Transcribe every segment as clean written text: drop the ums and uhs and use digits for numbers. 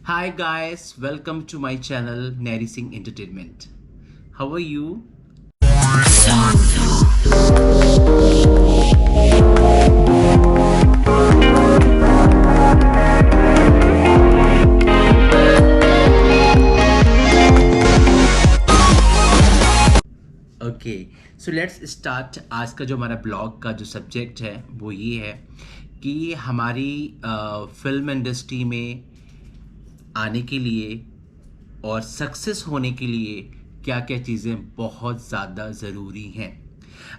Hi guys, welcome to my channel Nary Singh Entertainment. How are you? Okay so let's start. आज का जो हमारा blog का जो सब्जेक्ट है वो ये है कि हमारी फिल्म इंडस्ट्री में आने के लिए और सक्सेस होने के लिए क्या क्या चीज़ें बहुत ज़्यादा ज़रूरी हैं।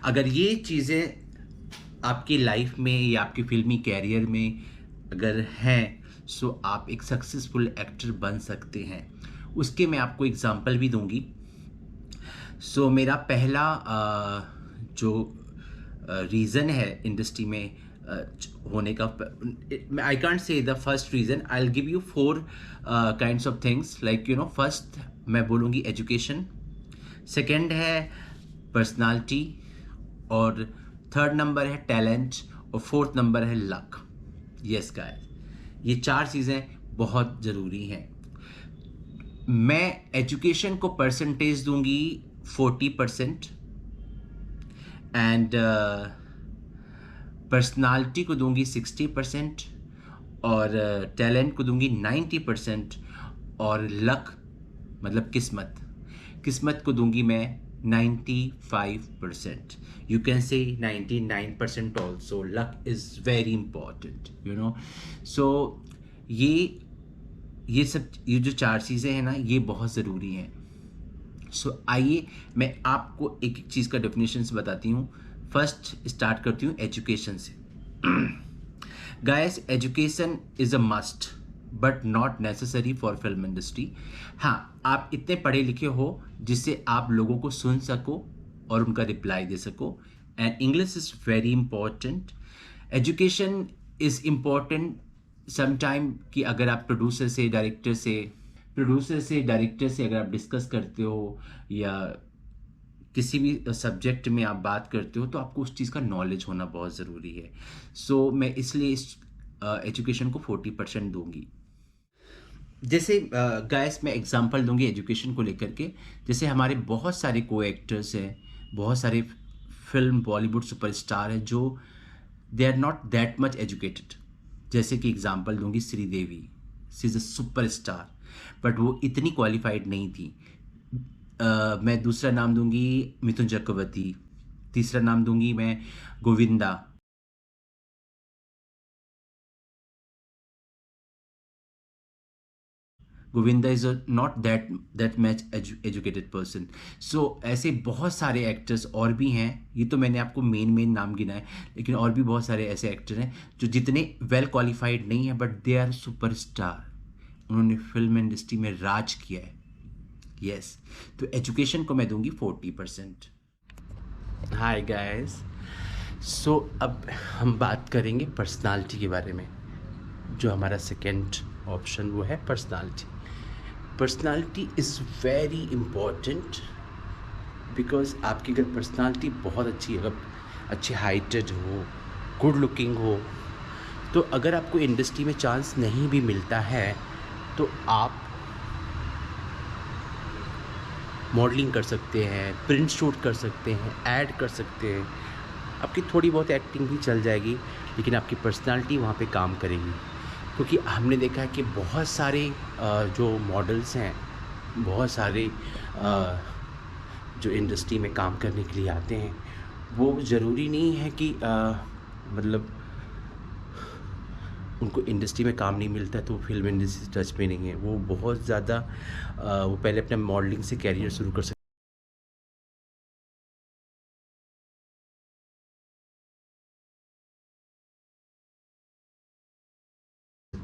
अगर ये चीज़ें आपकी लाइफ में या आपके फिल्मी कैरियर में अगर हैं सो आप एक सक्सेसफुल एक्टर बन सकते हैं। उसके मैं आपको एग्जांपल भी दूंगी। मेरा पहला जो रीज़न है इंडस्ट्री में होने का, I can't say the first reason, I will give you 4 kinds of things like first मैं बोलूँगी एजुकेशन, सेकंड है पर्सनालिटी, और थर्ड नंबर है टैलेंट, और फोर्थ नंबर है लक। यस गाइस, ये 4 चीज़ें बहुत ज़रूरी हैं। मैं एजुकेशन को परसेंटेज दूंगी 40% एंड पर्सनालिटी को दूंगी 60% और टैलेंट को दूंगी 90% और लक मतलब किस्मत को दूंगी मैं 95%। You can say 99% also. Luck is very important so ये जो 4 चीज़ें हैं ना, ये बहुत ज़रूरी हैं। आइए मैं आपको एक एक चीज़ का डेफिनेशन से बताती हूँ। फर्स्ट स्टार्ट करती हूँ एजुकेशन से। Guys, education is a must but not necessary for film industry. हाँ, आप इतने पढ़े लिखे हो जिससे आप लोगों को सुन सको और उनका रिप्लाई दे सको। And English is very important. Education is important sometime कि अगर आप प्रोड्यूसर से डायरेक्टर से अगर आप डिस्कस करते हो या किसी भी सब्जेक्ट में आप बात करते हो तो आपको उस चीज़ का नॉलेज होना बहुत ज़रूरी है। मैं इसलिए इस एजुकेशन को 40% दूंगी। जैसे गाइस, मैं एग्जांपल दूंगी एजुकेशन को लेकर के। जैसे हमारे बहुत सारे को एक्टर्स हैं, बहुत सारे फिल्म बॉलीवुड सुपरस्टार हैं जो they are not that much educated. जैसे कि एग्जांपल दूंगी Sridevi, she is a superstar but वो इतनी क्वालिफाइड नहीं थी। मैं दूसरा नाम दूंगी मिथुन चक्रवर्ती, तीसरा नाम दूंगी मैं Govinda. Govinda is not that match educated person. ऐसे बहुत सारे एक्टर्स और भी हैं। ये तो मैंने आपको मेन नाम गिना है, लेकिन और भी बहुत सारे ऐसे एक्टर हैं जो जितने वेल क्वालिफाइड नहीं हैं बट दे आर सुपरस्टार। उन्होंने फिल्म इंडस्ट्री में राज किया है। यस, तो एजुकेशन को मैं दूंगी 40%। हाय गाइस, अब हम बात करेंगे पर्सनालिटी के बारे में। जो हमारा सेकंड ऑप्शन वो है personality. Personality is very important because आपकी अगर पर्सनालिटी बहुत अच्छी, अगर अच्छे हाइटेड हो, गुड लुकिंग हो, तो अगर आपको इंडस्ट्री में चांस नहीं भी मिलता है तो आप मॉडलिंग कर सकते हैं, प्रिंट शूट कर सकते हैं, ऐड कर सकते हैं। आपकी थोड़ी बहुत एक्टिंग भी चल जाएगी, लेकिन आपकी पर्सनालिटी वहाँ पे काम करेगी। क्योंकि हमने देखा है कि बहुत सारे जो मॉडल्स हैं, बहुत सारे जो इंडस्ट्री में काम करने के लिए आते हैं, वो ज़रूरी नहीं है कि मतलब उनको इंडस्ट्री में काम नहीं मिलता है तो फिल्म इंडस्ट्री टच में नहीं है। वो बहुत ज़्यादा वो पहले अपने मॉडलिंग से कैरियर शुरू कर सकते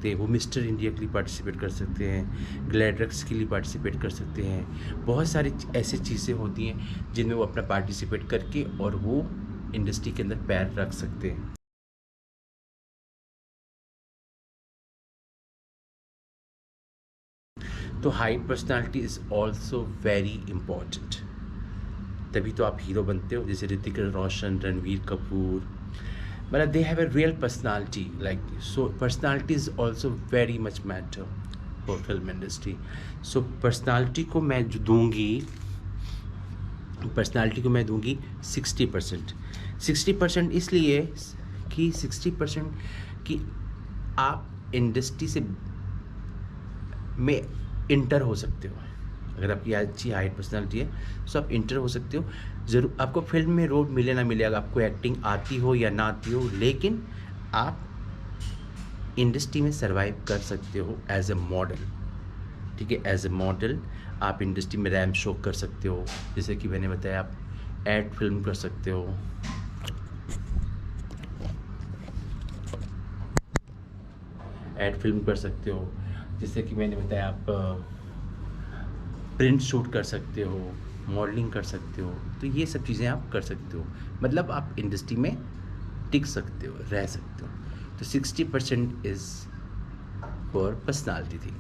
हैं। वो मिस्टर इंडिया के लिए पार्टिसिपेट कर सकते हैं, ग्लैड्रक्स के लिए पार्टिसिपेट कर सकते हैं। बहुत सारी ऐसी चीज़ें होती हैं जिनमें वो अपना पार्टिसिपेट करके और वो इंडस्ट्री के अंदर पैर रख सकते हैं। तो height personality is also very important. तभी तो आप हीरो बनते हो। जैसे ऋतिक रोशन, रणवीर कपूर, मतलब they have a real personality, like so personality is also very much matter. For film industry. So personality को मैं जो दूंगी, पर्सनालिटी को मैं दूंगी 60%। 60% इसलिए कि 60% कि आप इंडस्ट्री से में इंटर हो सकते हो। अगर आपकी अच्छी हाइट पर्सनालिटी है तो आप इंटर हो सकते हो। ज़रूर आपको फिल्म में रोल मिले ना मिले, अगर आपको एक्टिंग आती हो या ना आती हो, लेकिन आप इंडस्ट्री में सर्वाइव कर सकते हो एज ए मॉडल। ठीक है, एज ए मॉडल आप इंडस्ट्री में रैम्प शो कर सकते हो। जैसे कि मैंने बताया, आप एड फिल्म कर सकते हो, एड फिल्म कर सकते हो। जैसे कि मैंने बताया, आप प्रिंट शूट कर सकते हो, मॉडलिंग कर सकते हो। तो ये सब चीज़ें आप कर सकते हो, मतलब आप इंडस्ट्री में टिक सकते हो, रह सकते हो। तो 60% is for personality thing.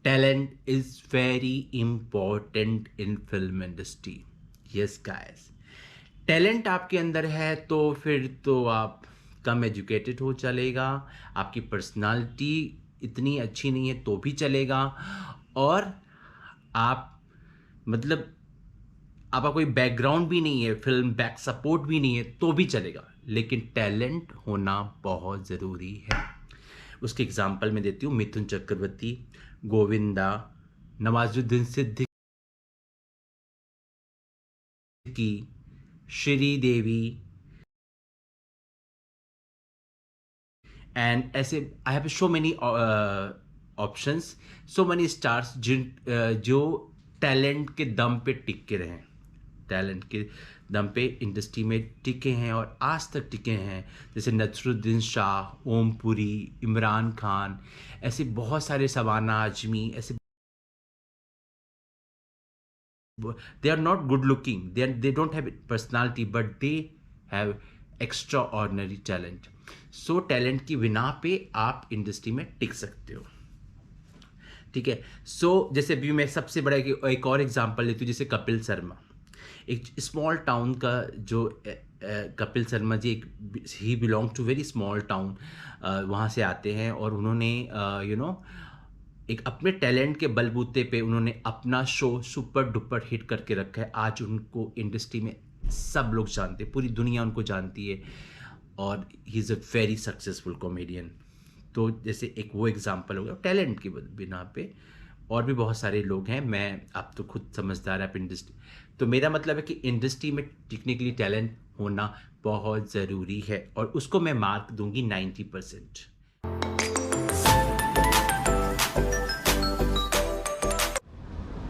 Talent is very important in film industry. Yes guys, talent आपके अंदर है तो फिर तो आप कम एजुकेटेड हो चलेगा, आपकी पर्सनालिटी इतनी अच्छी नहीं है तो भी चलेगा, और आप मतलब आपका कोई बैकग्राउंड भी नहीं है, फिल्म बैक सपोर्ट भी नहीं है तो भी चलेगा, लेकिन टैलेंट होना बहुत ज़रूरी है। उसके एग्जाम्पल मैं देती हूँ, मिथुन चक्रवर्ती, गोविंदा, नवाजुद्दीन सिद्दीकी, श्रीदेवी, एंड ऐसे I have so many options, so many stars जो टैलेंट के दम पे टिके रहे, टैलेंट के दम पे इंडस्ट्री में टिके हैं और आज तक टिके हैं। जैसे नसरुद्दीन शाह, ओम पुरी, इमरान खान, ऐसे बहुत सारे, शबाना आजमी, ऐसे they are not good looking, they don't have personality, but they have extraordinary talent. So talent की बिना पे आप इंडस्ट्री में टिक सकते हो। ठीक है, सो जैसे अभी मैं सबसे बड़ा एक और एग्जांपल लेती हूँ, जैसे कपिल शर्मा, एक स्मॉल टाउन का जो कपिल शर्मा जी, एक he belong to very small town, वहाँ से आते हैं और उन्होंने एक अपने टैलेंट के बलबूते पे उन्होंने अपना शो सुपर डुपर हिट करके रखा है। आज उनको इंडस्ट्री में सब लोग जानते हैं, पूरी दुनिया उनको जानती है, और he is a very successful comedian. तो जैसे एक वो एग्जांपल हो गया टैलेंट की बिना पे, और भी बहुत सारे लोग हैं, मैं आप तो खुद समझदार है आप इंडस्ट्री। तो मेरा मतलब है कि इंडस्ट्री में टेक्निकली टैलेंट होना बहुत ज़रूरी है, और उसको मैं मार्क दूंगी 90%।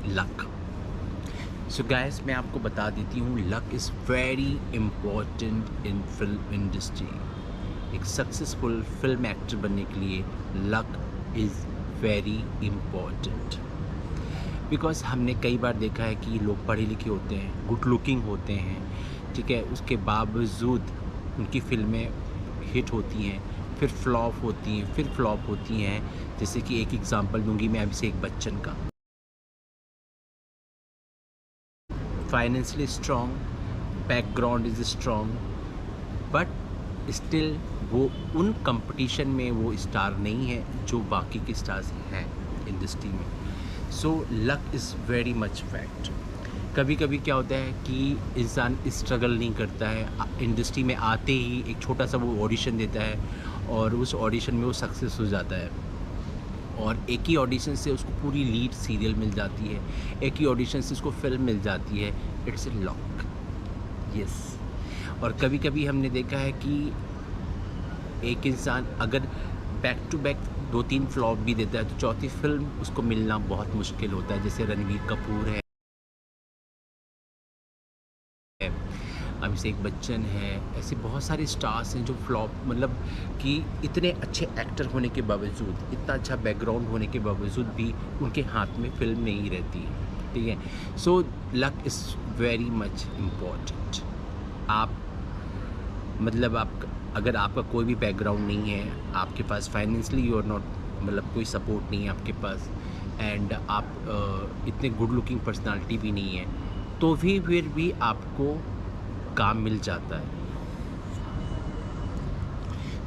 लक। सो गाइस, मैं आपको बता देती हूँ, luck is very important in film industry. एक सक्सेसफुल फिल्म एक्टर बनने के लिए luck is very important, because हमने कई बार देखा है कि लोग पढ़े लिखे होते हैं, गुड लुकिंग होते हैं, ठीक है, उसके बावजूद उनकी फिल्में हिट होती हैं, फिर फ्लॉप होती हैं, फिर फ्लॉप होती हैं। जैसे कि एक एग्जांपल दूंगी मैं अभिषेक बच्चन का, financially strong, background is strong, but still वो उन कंपटीशन में वो स्टार नहीं है जो बाकी के स्टार्स हैं इंडस्ट्री में। So luck is very much fact. कभी कभी क्या होता है कि इंसान स्ट्रगल नहीं करता है, इंडस्ट्री में आते ही एक छोटा सा वो ऑडिशन देता है और उस ऑडिशन में वो सक्सेस हो जाता है, और एक ही ऑडिशन से उसको पूरी लीड सीरियल मिल जाती है, एक ही ऑडिशन से उसको फिल्म मिल जाती है। It's a luck, yes. और कभी कभी हमने देखा है कि एक इंसान अगर बैक टू बैक 2-3 फ्लॉप भी देता है तो चौथी फिल्म उसको मिलना बहुत मुश्किल होता है। जैसे रणवीर कपूर है, अभिषेक बच्चन है, ऐसे बहुत सारे स्टार्स हैं जो फ्लॉप, मतलब कि इतने अच्छे एक्टर होने के बावजूद, इतना अच्छा बैकग्राउंड होने के बावजूद भी उनके हाथ में फिल्म नहीं रहती है। ठीक है, so luck is very much important. आप मतलब आप अगर आपका कोई भी बैकग्राउंड नहीं है, आपके पास फाइनेंशियली और नॉट, मतलब कोई सपोर्ट नहीं है आपके पास, एंड आप इतने गुड लुकिंग पर्सनालिटी भी नहीं है, तो भी फिर भी आपको काम मिल जाता है।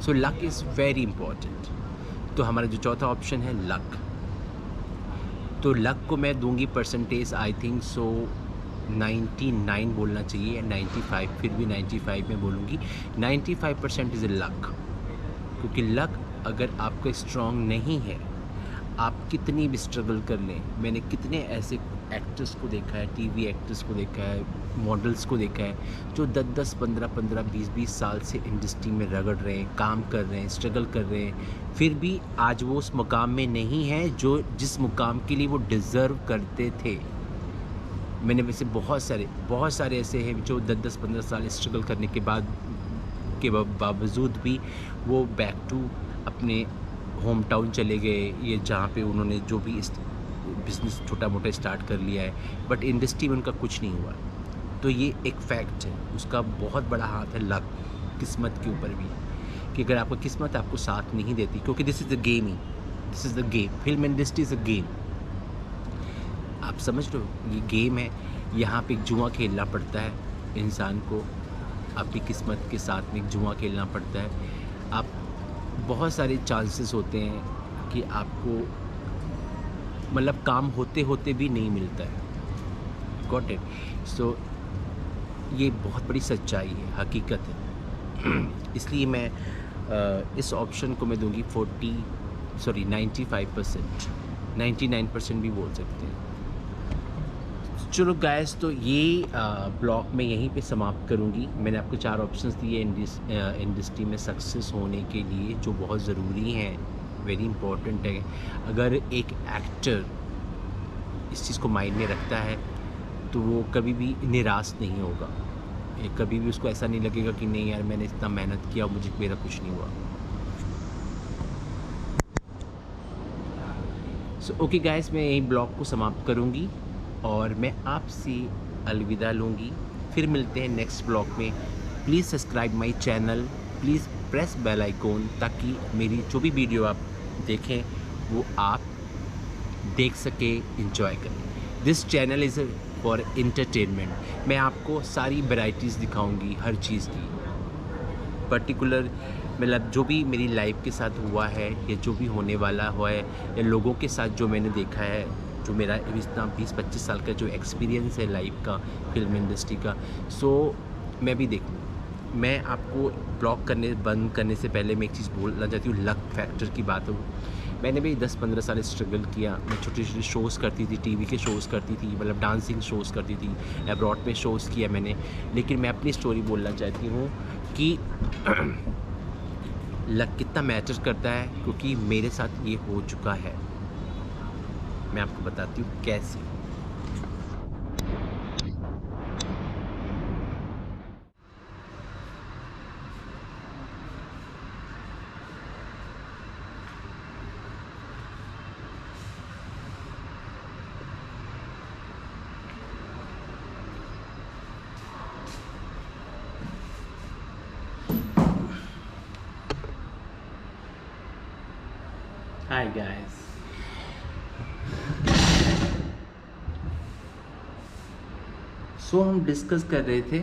So luck is very important. तो हमारा जो चौथा ऑप्शन है लक, तो लक को मैं दूंगी परसेंटेज आई थिंक सो 99 बोलना चाहिए, 95, फिर भी 95 में बोलूँगी। 95% इज़ लक, क्योंकि लक अगर आपका स्ट्रॉन्ग नहीं है, आप कितनी भी स्ट्रगल कर लें, मैंने कितने ऐसे एक्टर्स को देखा है, टीवी एक्टर्स को देखा है, मॉडल्स को देखा है, जो 10-10, 15-15, 20-20 साल से इंडस्ट्री में रगड़ रहे हैं, काम कर रहे हैं, स्ट्रगल कर रहे हैं, फिर भी आज वो उस मुकाम में नहीं है जो जिस मुकाम के लिए वो डिज़र्व करते थे। मैंने वैसे बहुत सारे ऐसे हैं जो 10-10, 15 साल स्ट्रगल करने के बावजूद भी वो बैक टू अपने होम टाउन चले गए, ये जहाँ पे उन्होंने जो भी बिज़नेस छोटा मोटा स्टार्ट कर लिया है, बट इंडस्ट्री में उनका कुछ नहीं हुआ। तो ये एक फैक्ट है, उसका बहुत बड़ा हाथ है लक, किस्मत के ऊपर भी, कि अगर आपको किस्मत आपको साथ नहीं देती, क्योंकि this is the game he, this is the game, film industry is a game, आप समझ लो ये गेम है। यहाँ पे एक जुआ खेलना पड़ता है इंसान को, अपनी किस्मत के साथ में एक जुआ खेलना पड़ता है। आप बहुत सारे चांसेस होते हैं कि आपको मतलब काम होते होते भी नहीं मिलता है, गॉट इट। सो ये बहुत बड़ी सच्चाई है, हकीकत है। इसलिए मैं इस ऑप्शन को मैं दूंगी 95%, 99% भी बोल सकते हैं। चलो गाइस, तो ये ब्लॉग मैं यहीं पे समाप्त करूँगी। मैंने आपको 4 ऑप्शंस दिए इंडस्ट्री में सक्सेस होने के लिए, जो बहुत ज़रूरी हैं, वेरी इंपॉर्टेंट है। अगर एक एक्टर इस चीज़ को माइंड में रखता है तो वो कभी भी निराश नहीं होगा, कभी भी उसको ऐसा नहीं लगेगा कि नहीं यार मैंने इतना मेहनत किया और मुझे मेरा कुछ नहीं हुआ। सो ओके गाइस, मैं यही ब्लॉग को समाप्त करूँगी और मैं आपसे अलविदा लूँगी। फिर मिलते हैं नेक्स्ट ब्लॉग में। Please subscribe my channel, please press bell icon, ताकि मेरी जो भी वीडियो आप देखें वो आप देख सके, इंजॉय करें। This channel is for entertainment. मैं आपको सारी वैराइटीज़ दिखाऊंगी, हर चीज़ की पर्टिकुलर, मतलब जो भी मेरी लाइफ के साथ हुआ है या जो भी होने वाला हुआ है, या लोगों के साथ जो मैंने देखा है, जो मेरा इतना 20-25 साल का जो एक्सपीरियंस है लाइफ का, फिल्म इंडस्ट्री का, सो मैं भी देखूँ। मैं आपको ब्लॉग बंद करने से पहले मैं एक चीज़ बोलना चाहती हूँ, लक फैक्टर की बात हो। मैंने भी 10-15 साल स्ट्रगल किया। मैं छोटे छोटे शोज़ करती थी, टीवी के शोज़ करती थी, मतलब डांसिंग शोज़ करती थी, अब्रॉड में शोज़ किया मैंने। लेकिन मैं अपनी स्टोरी बोलना चाहती हूँ कि लक कितना मैटर करता है, क्योंकि मेरे साथ ये हो चुका है। मैं आपको बताती हूँ कैसे। हाय गाइस, सो हम डिस्कस कर रहे थे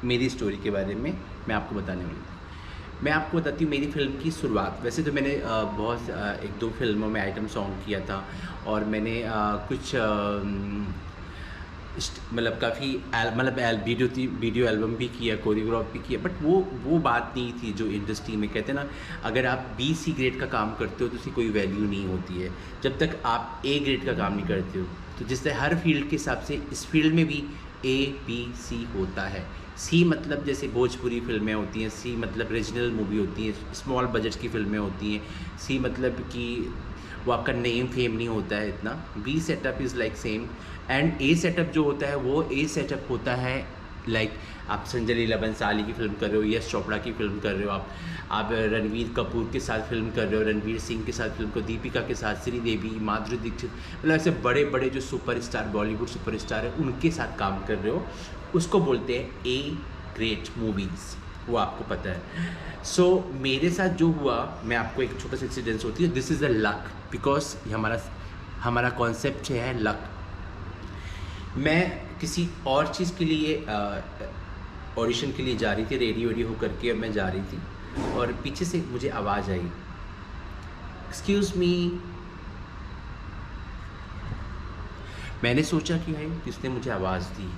मेरी स्टोरी के बारे में। मैं आपको बताने वाली थी, मैं आपको बताती हूँ मेरी फ़िल्म की शुरुआत। वैसे तो मैंने बहुत 1-2 फिल्मों में आइटम सॉन्ग किया था, और मैंने कुछ मतलब काफ़ी वीडियो एल्बम भी किया, कोरियोग्राफ भी किया, बट वो बात नहीं थी जो इंडस्ट्री में कहते हैं ना, अगर आप BC ग्रेड का काम करते हो तो उसकी कोई वैल्यू नहीं होती है जब तक आप A ग्रेड का काम नहीं करते हो। तो जिससे हर फील्ड के हिसाब से इस फील्ड में भी ABC होता है। C मतलब जैसे भोजपुरी फिल्में होती हैं, C मतलब रीजनल मूवी होती हैं, स्मॉल बजट की फिल्में होती हैं, C मतलब कि वो आपका नेम फेम नहीं होता है इतना। B setup is like same, and A setup जो होता है वो A सेटअप होता है लाइक आप संजय लीला बंसाली की फिल्म कर रहे हो, यश चोपड़ा की फिल्म कर रहे हो, आप रणवीर कपूर के साथ फिल्म कर रहे हो, रणवीर सिंह के साथ फिल्म को, दीपिका के साथ श्रीदेवी, माधुरी दीक्षित, मतलब ऐसे बड़े बड़े जो सुपरस्टार, बॉलीवुड सुपरस्टार है, उनके साथ काम कर रहे हो, उसको बोलते हैं A ग्रेड मूवीज़। वो आपको पता है। सो मेरे साथ जो हुआ, मैं आपको एक छोटा सा इंसिडेंस होती है, this is a luck, because हमारा हमारा कॉन्सेप्ट है लक। मैं किसी और चीज़ के लिए ऑडिशन के लिए जा रही थी, रेडी वेडी होकर के मैं जा रही थी, और पीछे से मुझे आवाज़ आई, एक्सक्यूज़ मी। मैंने सोचा कि भाई किसने मुझे आवाज़ दी।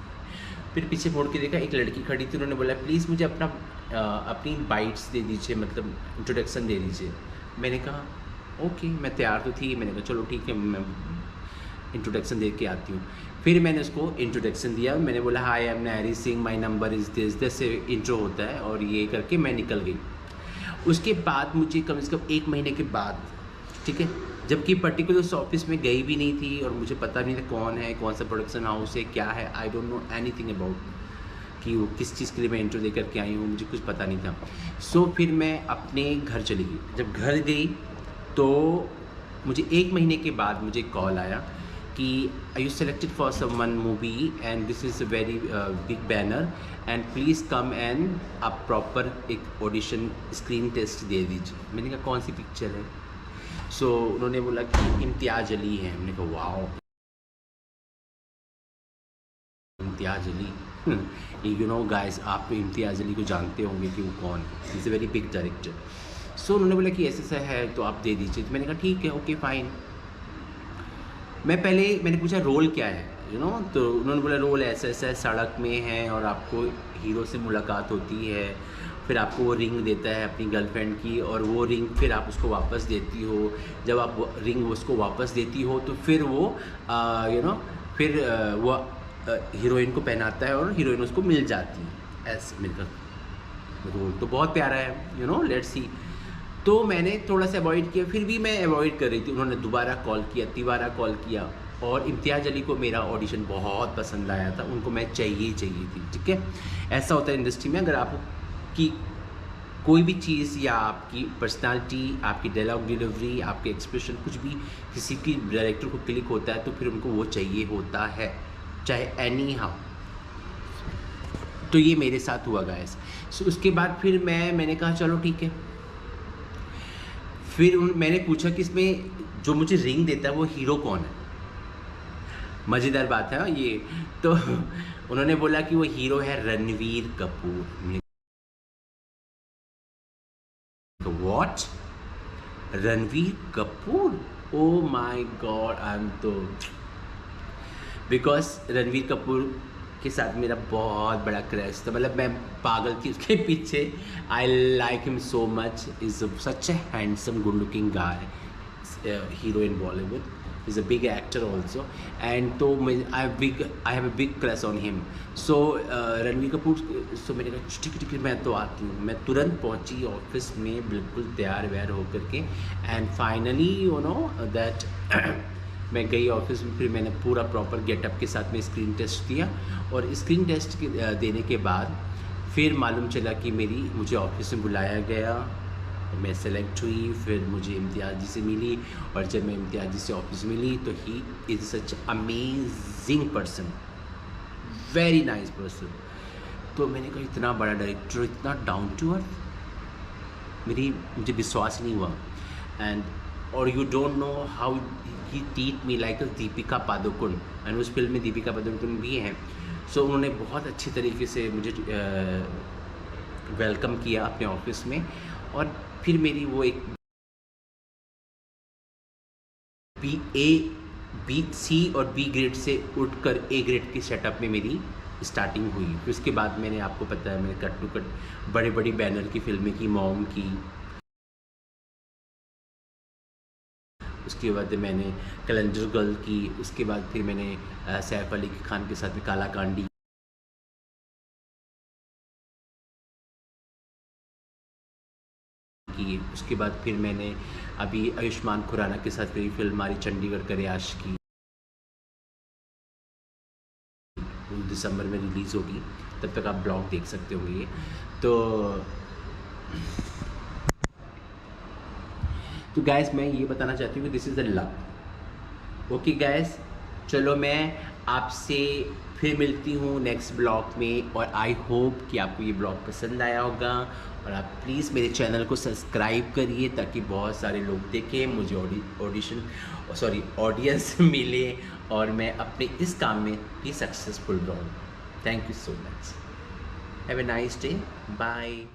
फिर पीछे मुड़ के देखा, एक लड़की खड़ी थी, उन्होंने बोला प्लीज़ मुझे अपनी बाइट्स दे दीजिए, मतलब इंट्रोडक्शन दे दीजिए। मैंने कहा ओके, मैं तैयार तो थी, मैंने कहा चलो ठीक है, मैं इंट्रोडक्शन दे के आती हूँ। फिर मैंने उसको इंट्रोडक्शन दिया, मैंने बोला hi I am Nairy Singh, my number is this से इंट्रो होता है, और ये करके मैं निकल गई। उसके बाद मुझे कम से कम 1 महीने के बाद, ठीक है, जबकि पर्टिकुलर उस ऑफिस में गई भी नहीं थी, और मुझे पता नहीं था कौन है, कौन सा प्रोडक्शन हाउस है, क्या है, I don't know anything about कि वो किस चीज़ के लिए मैं इंटरव्यू दे करके आई हूँ, मुझे कुछ पता नहीं था। सो फिर मैं अपने घर चली गई। जब घर गई तो मुझे 1 महीने के बाद मुझे कॉल आया कि I you selected for some one movie and this is a very big banner and please come and आप प्रॉपर एक ऑडिशन स्क्रीन टेस्ट दे दीजिए। मैंने कहा कौन सी पिक्चर है? सो उन्होंने बोला कि इम्तियाज़ अली है। मैंने कहा wow, Imtiaz Ali. You know guys, आप इम्तियाज़ अली को जानते होंगे कि वो कौन है, is a very big director. So उन्होंने बोला कि ऐसा ऐसा है तो आप दे दीजिए। तो मैंने कहा ठीक है, ओके फाइन। मैंने पूछा रोल क्या है, यू नो, तो उन्होंने बोला रोल ऐसा ऐसा है, सड़क में है और आपको हीरो से मुलाकात होती है, फिर आपको वो रिंग देता है अपनी गर्लफ्रेंड की, और वो रिंग फिर आप उसको वापस देती हो। जब आप वो रिंग उसको वापस देती हो तो फिर वो यू नो फिर वो हीरोइन को पहनाता है और हीरोइन उसको मिल जाती है। ऐसे मिलकर रोल तो बहुत प्यारा है, यू नो, लेट्स सी। तो मैंने थोड़ा सा अवॉइड किया, फिर भी मैं अवॉइड कर रही थी। उन्होंने दोबारा कॉल किया, तिबारा कॉल किया, और इम्तियाज़ अली को मेरा ऑडिशन बहुत पसंद आया था, उनको मैं चाहिए थी, ठीक है। ऐसा होता है इंडस्ट्री में, अगर आपकी कोई भी चीज़ या आपकी पर्सनालिटी, आपकी डायलॉग डिलीवरी, आपके एक्सप्रेशन, कुछ भी किसी की डायरेक्टर को क्लिक होता है तो फिर उनको वो चाहिए होता है, चाहे एनी हाउ। तो ये मेरे साथ हुआ गाइस। सो उसके बाद फिर मैंने कहा चलो ठीक है। फिर मैंने पूछा कि इसमें जो मुझे रिंग देता है वो हीरो कौन है? मज़ेदार बात है ये। तो उन्होंने बोला कि वो हीरो है Ranveer Kapoor. What? Ranveer Kapoor? Oh my God, I am तो, बिकॉज रणवीर कपूर के साथ मेरा बहुत बड़ा क्रैश था, मतलब मैं पागल थी उसके पीछे। I like him so much, is such a handsome good looking guy, hero in Bollywood, is a big actor also, and तो I have a big crush on him. So Ranbir Kapoor, so मैंने कहा ठीक है मैं तो आती हूँ। मैं तुरंत पहुँची ऑफिस में बिल्कुल तैयार व्यार होकर के, and finally you know that मैं गई ऑफिस में। फिर मैंने पूरा प्रॉपर गेटअप के साथ में स्क्रीन टेस्ट दिया, और स्क्रीन टेस्ट देने के बाद फिर मालूम चला कि मुझे ऑफिस में बुलाया गया, मैं सेलेक्ट हुई। फिर मुझे इम्तियाज़ जी से मिली, और जब मैं इम्तियाज़ जी से ऑफिस मिली तो he is such amazing person, very nice person. तो मैंने कहा इतना बड़ा डायरेक्टर, इतना डाउन टू अर्थ, मुझे विश्वास नहीं हुआ। एंड और you don't know how he treat me like a Deepika Padukone, and उस फिल्म में दीपिका पादुकोण भी हैं। सो उन्होंने बहुत अच्छी तरीके से मुझे वेलकम किया अपने ऑफिस में, और फिर मेरी वो एक बी सी और बी ग्रेड से उठकर ए ग्रेड की सेटअप में मेरी स्टार्टिंग हुई। फिर उसके बाद मैंने, आपको पता है, मैंने कट टू कट बड़े बड़ी बैनर की फिल्में की, मॉम की, उसके बाद मैंने कैलेंडर गर्ल की, उसके बाद फिर मैंने सैफ अली खान के साथ में काला कांडी की, उसके बाद फिर मैंने अभी आयुष्मान खुराना के साथ मेरी फिल्म हमारी चंडीगढ़ करे आशिकी, दिसंबर में रिलीज़ होगी, तब तक आप ब्लॉग देख सकते होंगे ये। तो गैस मैं ये बताना चाहती हूँ कि this is the luck. Okay gas, चलो मैं आपसे फिर मिलती हूँ नेक्स्ट ब्लॉग में, और आई होप कि आपको ये ब्लॉग पसंद आया होगा। और आप प्लीज़ मेरे चैनल को सब्सक्राइब करिए ताकि बहुत सारे लोग देखें, मुझे ऑडियंस मिले और मैं अपने इस काम में भी सक्सेसफुल रहूँ। Thank you so much. Have a nice day. Bye.